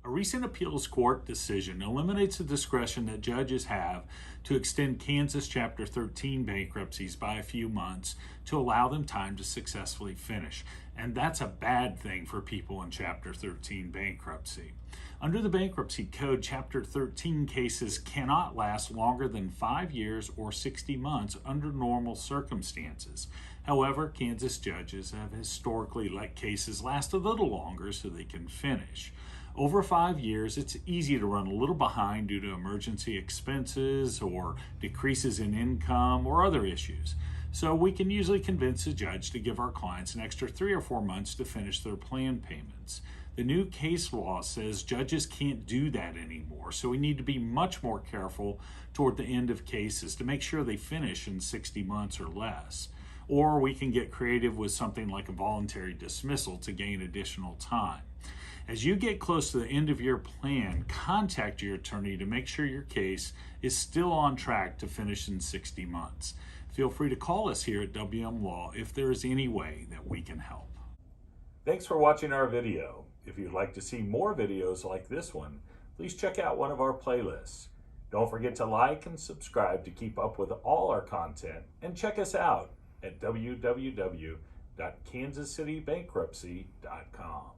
A recent appeals court decision eliminates the discretion that judges have to extend Kansas Chapter 13 bankruptcies by a few months to allow them time to successfully finish. And that's a bad thing for people in Chapter 13 bankruptcy. Under the Bankruptcy Code, Chapter 13 cases cannot last longer than 5 years or 60 months under normal circumstances. However, Kansas judges have historically let cases last a little longer so they can finish. Over 5 years, it's easy to run a little behind due to emergency expenses or decreases in income or other issues. So we can usually convince a judge to give our clients an extra 3 or 4 months to finish their plan payments. The new case law says judges can't do that anymore, so we need to be much more careful toward the end of cases to make sure they finish in 60 months or less. Or we can get creative with something like a voluntary dismissal to gain additional time. As you get close to the end of your plan, contact your attorney to make sure your case is still on track to finish in 60 months. Feel free to call us here at WM Law if there is any way that we can help. Thanks for watching our video. If you'd like to see more videos like this one, please check out one of our playlists. Don't forget to like and subscribe to keep up with all our content, and check us out at www.kansascitybankruptcy.com.